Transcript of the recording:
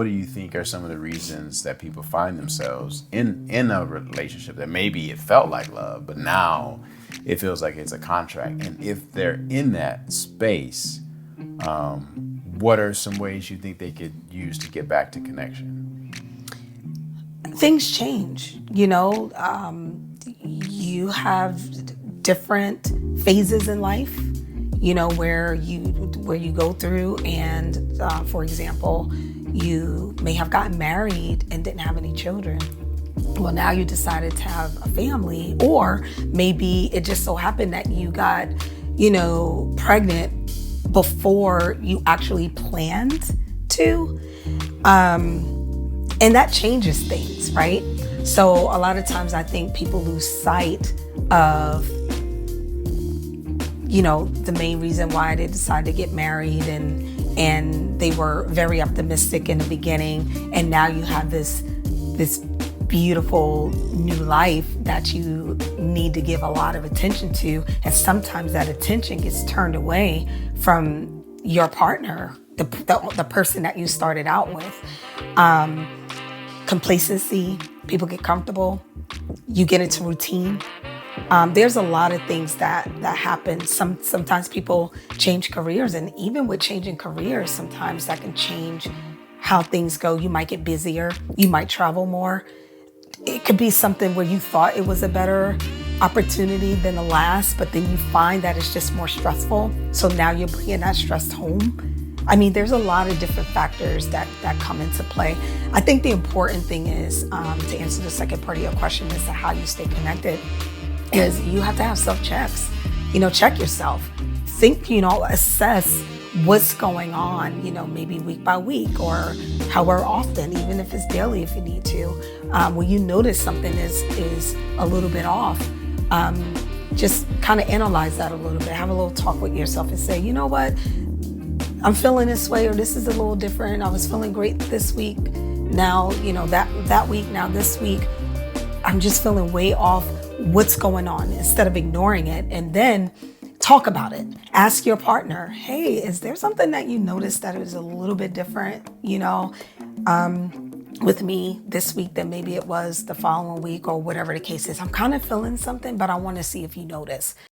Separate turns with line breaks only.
What do you think are some of the reasons that people find themselves in a relationship that maybe it felt like love, but now it feels like it's a contract? And if they're in that space, what are some ways you think they could use to get back to connection?
Things change, you have different phases in life, where you go through, and for example, you may have gotten married and didn't have any children. Well, now you decided to have a family, or maybe it just so happened that you got, pregnant before you actually planned to. And that changes things, right? So a lot of times I think people lose sight of, the main reason why they decided to get married, and they were very optimistic in the beginning, and now you have this beautiful new life that you need to give a lot of attention to, and sometimes that attention gets turned away from your partner, the person that you started out with. Complacency, people get comfortable, you get into routine. There's a lot of things that happen. Sometimes people change careers, and even with changing careers, sometimes that can change how things go. You might get busier, you might travel more. It could be something where you thought it was a better opportunity than the last, but then you find that it's just more stressful. So now you're bringing that stress home. I mean, there's a lot of different factors that come into play. I think the important thing is, to answer the second part of your question as to how you stay connected, is you have to have self-checks. Check yourself. Think, assess what's going on, maybe week by week, or however often, even if it's daily if you need to. When you notice something is a little bit off, just kind of analyze that a little bit. Have a little talk with yourself and say, you know what? I'm feeling this way, or this is a little different. I was feeling great this week. Now, that week, now this week, I'm just feeling way off. What's going on? Instead of ignoring it, and then talk about it. Ask your partner, hey, is there something that you noticed that is a little bit different, with me this week than maybe it was the following week, or whatever the case is. I'm kind of feeling something, but I want to see if you notice.